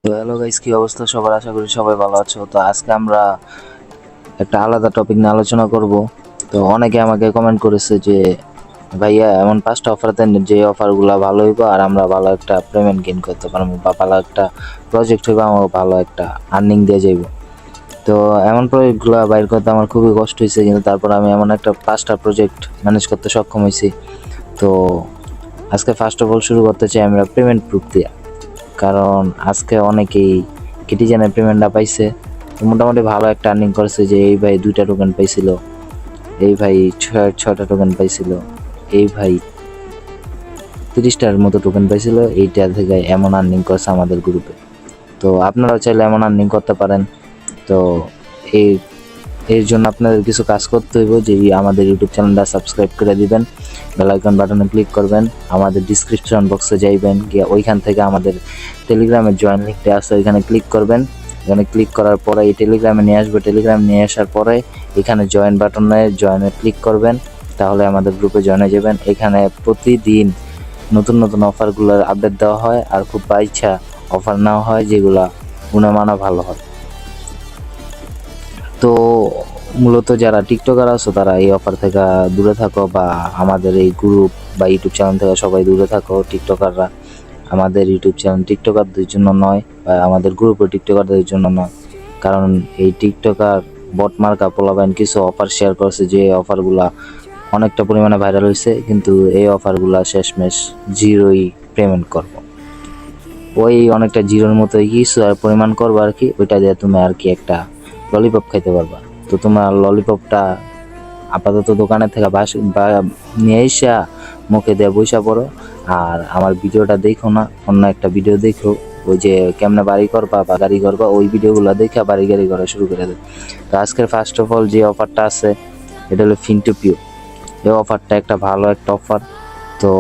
তো hello guys, কি অবস্থা সবার? আশা করি সবাই ভালো আছো। তো আজকে আমরা একটা আলাদা টপিক নিয়ে আলোচনা করব। তো অনেকে আমাকে কমেন্ট করেছে যে ভাইয়া এমন 5টা অফার দেন যে অফারগুলো ভালো হইব আর আমরা ভালো একটা পেমেন্ট গেইন করতে পারবো বা ভালো একটা প্রজেক্ট হইব, আমার ভালো একটা আর্নিং দিয়ে যাইব। তো এমন প্রজেক্টগুলো বাইর করতে আমার খুবই কষ্ট হয়েছে, কিন্তু তারপর আমি এমন একটা 5টা প্রজেক্ট ম্যানেজ করতে সক্ষম হয়েছি। তো আজকে ফার্স্ট অফ অল শুরু করতে চাই আমরা পেমেন্ট প্রুফ দিয়ে। কারণ আজকে অনেকেই কিটিজেনের পেমেন্টটা পাইছে, তো মোটামুটি ভালো একটা আর্নিং করেছে। যে এই ভাই 2টা টোকেন পাইছিল, এই ভাই 6টা টোকেন পাইছিল, এই ভাই 30টার মতো টোকেন পাইছিল। এইটা থেকে এমন আর্নিং করছে আমাদের গ্রুপে। তো আপনারাও চাইলে এমন আর্নিং করতে পারেন। তো এই এর জন্য আপনাদের কিছু কাজ করতে হইব, যে আমাদের ইউটিউব চ্যানেলটা সাবস্ক্রাইব করে দিবেন, বেল আইকন বাটনে ক্লিক করবেন, আমাদের ডিসক্রিপশন বক্সে যাইবেন, গিয়ে ওইখান থেকে আমাদের টেলিগ্রামের জয়েন লিঙ্কটা আছে, ওইখানে ক্লিক করবেন। এখানে ক্লিক করার পরে এই টেলিগ্রামে নিয়ে আসবে, টেলিগ্রাম নিয়ে আসার পরে এখানে জয়েন বাটনে জয়েনে ক্লিক করবেন, তাহলে আমাদের গ্রুপে জয়েন হয়ে যাবেন। এখানে প্রতিদিন নতুন নতুন অফারগুলোর আপডেট দেওয়া হয়, আর খুব বাইচ্ছা অফার নেওয়া হয় যেগুলা গুণমানা ভালো হয়। তো মূলত যারা টিকটকার আছো তারা এই অফার থেকে দূরে থাকো, বা আমাদের এই গ্রুপ বা ইউটিউব চ্যানেল থেকে সবাই দূরে থাকো। টিকটকাররা আমাদের ইউটিউব চ্যানেল টিকটকারদের জন্য নয়, বা আমাদের গ্রুপও টিকটকারদের জন্য নয়। কারণ এই টিকটকার বট মার্কা পোলাবাইন কিছু অফার শেয়ার করছে, যে অফারগুলা অনেকটা পরিমাণে ভাইরাল হয়েছে, কিন্তু এই অফারগুলা শেষমেশ জিরোই পেমেন্ট করবো। ওই অনেকটা জিরোর মতো কিছু আর পরিমাণ করবো আর কি, ওইটা দিয়ে তুমি আর কি একটা ললিপপ খাইতে পারবা। তো তোমার ললিপপটা আপাতত দোকানের থেকে নিয়ে এসা মুখে দিয়ে বইসা পড়ো, আর আমার ভিডিওটা দেখো না, অন্য একটা ভিডিও দেখো। ওই যে কেমনে বাড়ি করবা বা গাড়ি করবা, ওই ভিডিওগুলো দেখে বাড়ি গাড়ি করা শুরু করে দেয়। তো আজকের ফার্স্ট অফ অল যে অফারটা আছে, এটা হলো ফিনটুপিও। এই অফারটা একটা ভালো একটা অফার। তো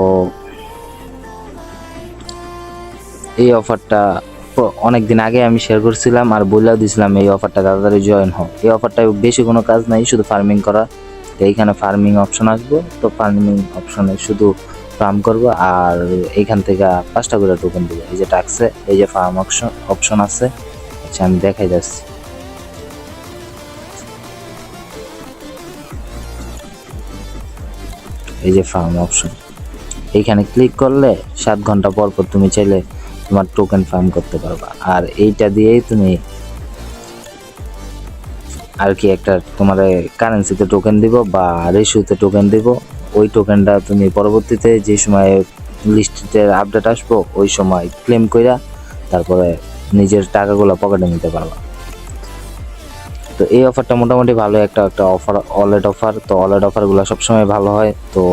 এই অফারটা অনেক দিন আগে আমি শেয়ার করছিলাম আর বলেও দিছিলাম এই অফারটা তাড়াতাড়ি জয়েন হও। এই অফারটায় বেশি কোনো কাজ নাই, শুধু ফার্মিং করা। তো এইখানে ফার্মিং অপশন আসবে, তো ফার্মিং অপশনে শুধু ফার্ম করবো, আর এইখান থেকে 5টা করে টোকেন দেবো। এই যে টাক্সে এই যে ফার্ম অপশন আছে। আচ্ছা, আমি দেখাই যাচ্ছি। এই যে ফার্ম অপশন, এইখানে ক্লিক করলে 7 ঘন্টা পর পর তুমি চাইলে তোমার টোকেন ফার্ম করতে পারবা। আর এইটা দিয়েই তুমি আর কি একটা তোমার কারেন্সিতে টোকেন দিব বা রেশিওতে টোকেন দিব। ওই টোকেনটা তুমি পরবর্তীতে যে সময় লিস্টের আপডেট আসবো ওই সময় ক্লেম কইরা তারপরে নিজের টাকাগুলো পকেটে নিতে পারবা। তো এই অফারটা মোটামুটি ভালো একটা একটা অফার, ওয়ালেট অফার। তো ওয়ালেট অফারগুলো সবসময় ভালো হয়, তো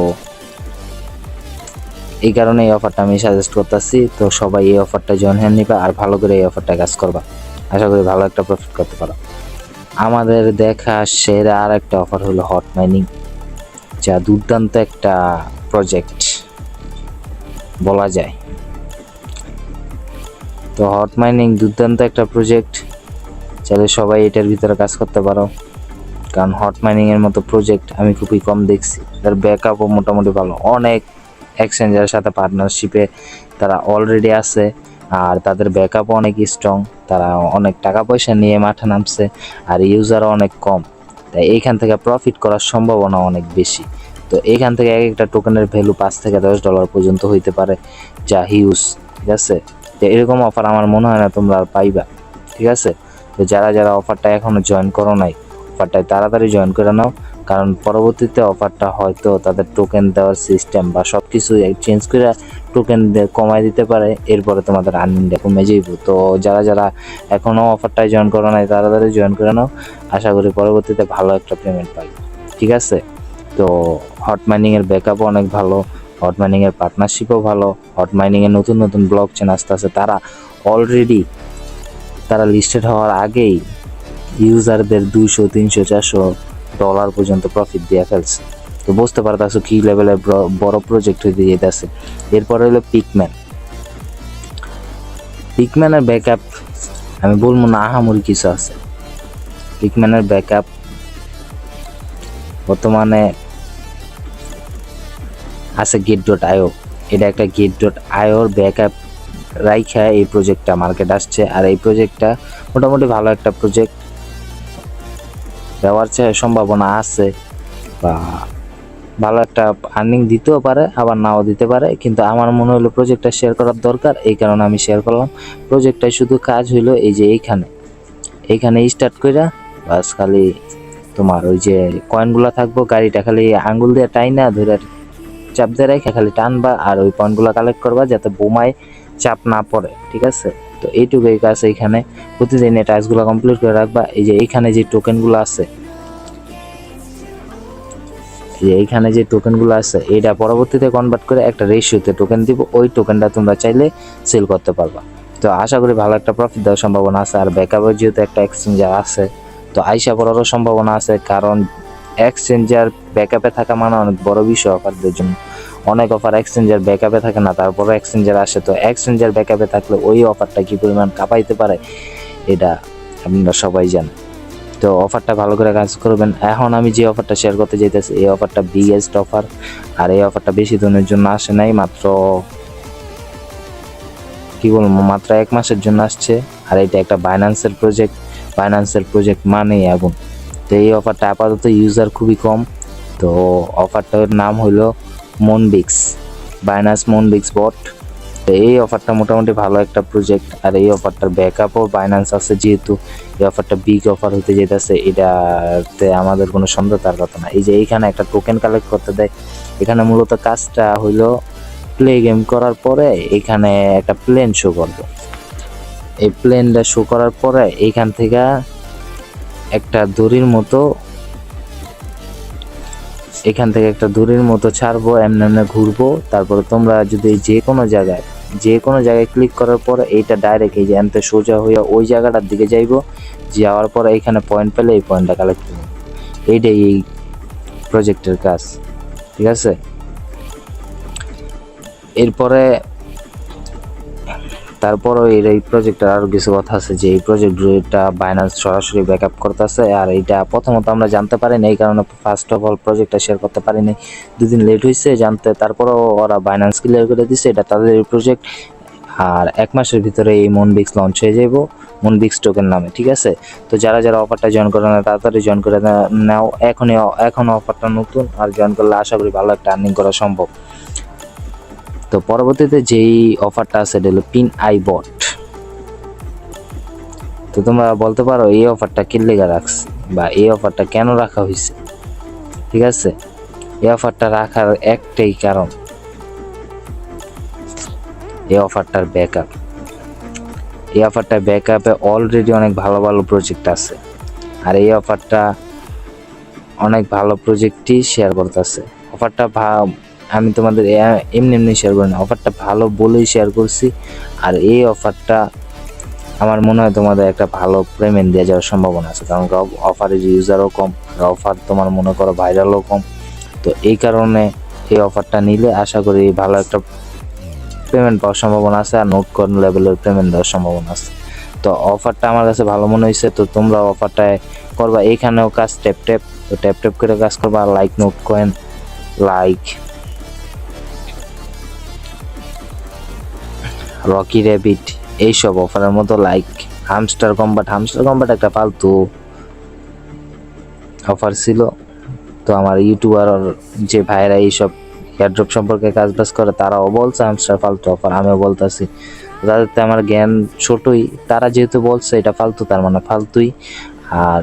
এই কারণে এই অফারটা আমি সাজেস্ট করতেছি। তো সবাই এই অফারটা জয়েন হয়ে নিবা আর ভালো করে এই অফারটা কাজ করবা। আশা করি ভালো একটা প্রফিট করতে পারো। আমাদের দেখা সেরা আর একটা অফার হলো হট মাইনিং, যা দুর্দান্ত একটা প্রজেক্ট বলা যায়। তো হট মাইনিং দুর্দান্ত একটা প্রজেক্ট, চাইলে সবাই এটার ভিতরে কাজ করতে পারো। কারণ হট মাইনিং এর মতো প্রজেক্ট আমি খুবই কম দেখছি। তার ব্যাকআপও মোটামুটি ভালো, অনেক এক্সচেঞ্জের সাথে পার্টনারশিপে তারা অলরেডি আছে, আর তাদের ব্যাকআপও অনেক স্ট্রং। তারা অনেক টাকা পয়সা নিয়ে মাঠে নামছে, আর ইউজারও অনেক কম, তাই এইখান থেকে প্রফিট করার সম্ভাবনা অনেক বেশি। তো এইখান থেকে এক একটা টোকেনের ভ্যালু $5 থেকে $10 পর্যন্ত হইতে পারে, যা হিউজ। ঠিক আছে, তো এরকম অফার আমার মনে হয় না তোমরা আর পাইবা। ঠিক আছে, তো যারা যারা অফারটা এখনো জয়েন করো নাই, অফারটায় তাড়াতাড়ি জয়েন করে নাও। কারণ পরবর্তীতে অফারটা হয়তো তাদের টোকেন দেওয়ার সিস্টেম বা সব কিছু চেঞ্জ করে টোকেন কমায় দিতে পারে, এরপরে তোমাদের আর্নিংটা কমে যাইব। তো যারা যারা এখনও অফারটায় জয়েন করো নাই তাড়াতাড়ি জয়েন করে নাও, আশা করি পরবর্তীতে ভালো একটা পেমেন্ট পাইবে। ঠিক আছে, তো হট মাইনিংয়ের ব্যাকআপও অনেক ভালো, হট মাইনিংয়ের পার্টনারশিপও ভালো। হট মাইনিংয়ের নতুন নতুন ব্লক চেন আসতে আছে, তারা অলরেডি তারা লিস্টেড হওয়ার আগেই ইউজারদের $200, $300, $400 পর্যন্ত প্রফিট দিয়ে ফেলছে। তো বুঝতে পারতেছো কি লেভেলের বড় প্রজেক্ট হয়ে যেতেছে। এরপরে হলো পিকম্যানের ব্যাকআপ আমি বলবো না আহামরি কিছু আছে। পিকম্যানের ব্যাকআপ বর্তমানে আছে Gate.io। এটা একটা Gate.ioর ব্যাকআপ রাইখা এই প্রজেক্টটা মার্কেট আসছে। আর এই প্রজেক্টটা মোটামুটি ভালো একটা প্রজেক্ট, দেওয়ার সম্ভাবনা আছে, বা ভালো একটা আর্নিং দিতেও পারে আবার নাও দিতে পারে। কিন্তু আমার মনে হলো প্রজেক্টটা শেয়ার করার দরকার, এই কারণে আমি শেয়ার করলাম। প্রজেক্টটাই শুধু কাজ হইলো এই যে এইখানে স্টার্ট কইরা বাস খালি তোমার ওই যে কয়েনগুলো থাকবো, গাড়িটা খালি আঙ্গুল দিয়ে টাইনা ধরে চাপ দিয়ে রেখে খালি টানবা আর ওই পয়েন্টগুলো কালেক্ট করবা যাতে বোমায় চাপ না পড়ে, ঠিক আছে। তো এইটুকুই কাজ। এইখানে প্রতিদিন এই টাস্কগুলো কমপ্লিট করে রাখবা। এই যে এইখানে যে টোকেনগুলো আছে, এইখানে যে টোকেনগুলো আছে এটা পরবর্তীতে কনভার্ট করে একটা রেশিওতে টোকেন দিব, ওই টোকেনটা তোমরা চাইলে সেল করতে পারবা। তো আশা করি ভালো একটা প্রফিট দেওয়ার সম্ভাবনা আছে। আর ব্যাকআপের যেহেতু একটা এক্সচেঞ্জার আছে, তো আইসা পড়ারও সম্ভাবনা আছে, কারণ এক্সচেঞ্জার ব্যাকআপে থাকা মানে অনেক বড় বিষয় অফারদের জন্য। অনেক অফার এক্সচেঞ্জার ব্যাকআপে থাকে না, তারপরে এক্সচেঞ্জার আসে। তো এক্সচেঞ্জার ব্যাকআপে থাকলে ওই অফারটা কি পরিমাণ কাঁপাইতে পারে এটা আপনারা সবাই জানেন। তো অফারটা ভালো করে কাজ করবেন। এখন আমি যে অফারটা শেয়ার করতে চাইতেছি এই অফারটা বিগেস্ট অফার। আর এই অফারটা বেশি দিনের জন্য আসে নাই, মাত্র কি বলবো মাত্র 1 মাসের জন্য আসছে। আর এটা একটা বাইন্যান্সের প্রজেক্ট মানেই আগুন। তো এই অফারটা আপাতত ইউজার খুবই কম। তো অফারটার নাম হলো মনবিক্স, বাইন্যান্স মনবিক্স বট। তো এই অফারটা মোটামুটি ভালো একটা প্রজেক্ট। আর এই অফারটার ব্যাকআপও বাইন্যান্স আছে, যেহেতু এই অফারটা বিগ অফার হতে যেতেছে, এটাতে আমাদের কোনো সন্দেহ তার কথা না। এই যে এইখানে একটা টোকেন কালেক্ট করতে দেয়, এখানে মূলত কাজটা হইলো প্লে গেম করার পরে এখানে একটা প্লেন শো করবে। এই প্লেনটা শো করার পরে এইখান থেকে একটা দড়ির মতো ছাড়বো, এমনি ঘুরবো। তারপরে তোমরা যদি যে কোনো জায়গায় ক্লিক করার পরে এইটা ডাইরেক্ট এই যে এনতে সোজা হয়ে ওই জায়গাটার দিকে যাওয়ার পরে এইখানে পয়েন্ট পেলে এই পয়েন্টটা কালেক্ট করবো। এইটাই এই প্রজেক্টের কাজ, ঠিক আছে। এরপরে তারপরও এই প্রজেক্টের আরও কিছু কথা আছে, যে এই প্রজেক্টটা বাইন্যান্স সরাসরি ব্যাকআপ করতেছে। আর এইটা প্রথমত আমরা জানতে পারিনি, এই কারণে ফার্স্ট অফ অল প্রজেক্টটা শেয়ার করতে পারিনি, 2 দিন লেট হয়েছে জানতে। তারপরও ওরা বাইন্যান্স ক্লিয়ার করে দিচ্ছে এটা তাদের প্রজেক্ট। আর 1 মাসের ভিতরে এই মনবিক্স লঞ্চ হয়ে যাব, মনবিক্স টোকেন নামে, ঠিক আছে। তো যারা অফারটা জয়েন করে না তাড়াতাড়ি জয়েন করে নাও, এখন অফারটা নতুন। আর জয়েন করলে আশা করি ভালো একটা আর্নিং করা সম্ভব। তো পরবর্তীতে যেই অফারটা আছে এটা হলো পিন আই বট। তো তোমরা বলতে পারো এই অফারটা কি লেগে রাখছে বা এই অফারটা কেন রাখা হয়েছে, ঠিক আছে। এই অফারটা রাখার একটাই কারণ, এই অফারটার ব্যাকআপে অলরেডি অনেক ভালো প্রজেক্ট আছে। আর এই অফারটা অনেক ভালো প্রজেক্টই শেয়ার করতেছে। অফারটা আমি তোমাদের এমনি শেয়ার করি না, অফারটা ভালো বলেই শেয়ার করছি। আর এই অফারটা আমার মনে হয় তোমাদের একটা ভালো পেমেন্ট দিয়ে যাওয়ার সম্ভাবনা আছে, কারণ অফারের ইউজারও কম, অফার তোমার মনে করো ভাইরালও কম। তো এই কারণে এই অফারটা নিলে আশা করি ভালো একটা পেমেন্ট পাওয়ার সম্ভাবনা আছে, আর নোট কয়েন লেভেলের পেমেন্ট দেওয়ার সম্ভাবনা আছে। তো অফারটা আমার কাছে ভালো মনে হয়েছে। তো তোমরা অফারটায় করবা, এইখানেও কাজ ট্যাপ করে কাজ করবা। Like note coin, like Rocky rabbit, এইসব অফারের মতো লাইক হামস্টার কম্বাট একটা ফালতু অফার ছিল। তো আমার ইউটিউবার যে ভাইরা এইসব এয়ারড্রপ সম্পর্কে কাজবাজ করে তারাও বলছে হামস্টার ফালতু অফার, আমিও বলতেছি। তাদেরতে আমার জ্ঞান ছোটই, তারা যেহেতু বলছে এটা ফালতু তার মানে ফালতুই। আর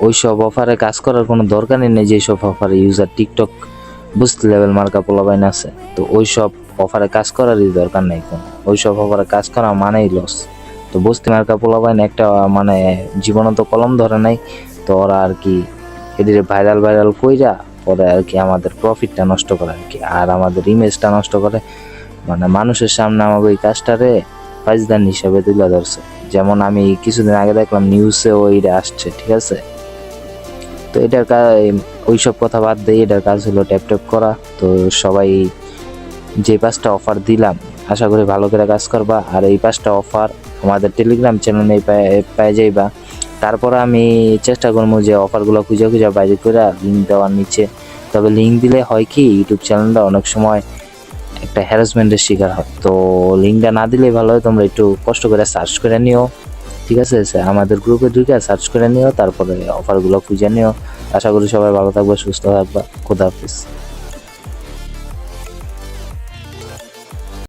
ওইসব অফারে কাজ করার কোনো দরকারই নেই, যেসব অফারে ইউজার টিকটক বুস্ট লেভেল মার্কা পোলাবাইন আছে। তো ওইসব অফারে কাজ করারই দরকার নেই কোনো, ওইসব অফারে কাজ করা মানেই লস। তো বস্তি মার্কা পোলাবাইন একটা মানে জীবনত কলম ধরে নাই। তো ওরা আর কি এদের ভাইরাল কইরা পরে আর কি আমাদের প্রফিটটা নষ্ট করে আর কি, আর আমাদের ইমেজটা নষ্ট করে। মানে মানুষের সামনে আমাকে ওই কাজটারে ফাইজদান হিসাবে তুলে ধরছে। যেমন আমি কিছুদিন আগে দেখলাম নিউজে ওইটা আসছে, ঠিক আছে। তো এটার ওইসব কথা বাদ দিয়ে এটার কাজ হলো ট্যাপ করা। তো সবাই যে 5টা অফার দিলাম আশা করি ভালো করে কাজ করবা। আর এই 5টা অফার আমাদের টেলিগ্রাম চ্যানেলে পেয়ে যাইবা। তারপর আমি চেষ্টা করবো যে অফারগুলো খুঁজে বাইরে করে লিঙ্ক দেওয়ার নিচে। তবে লিঙ্ক দিলে হয় কি ইউটিউব চ্যানেলটা অনেক সময় একটা হ্যারাসমেন্টের শিকার হয়। তো লিঙ্কটা না দিলেই ভালো হয়, তোমরা একটু কষ্ট করে সার্চ করে নিও, ঠিক আছে? আমাদের গ্রুপে ঢুকে সার্চ করে নিও, তারপরে অফারগুলো খুঁজে নিও। আশা করি সবাই ভালো থাকবে, সুস্থ থাকবে। খোদা হাফিজ।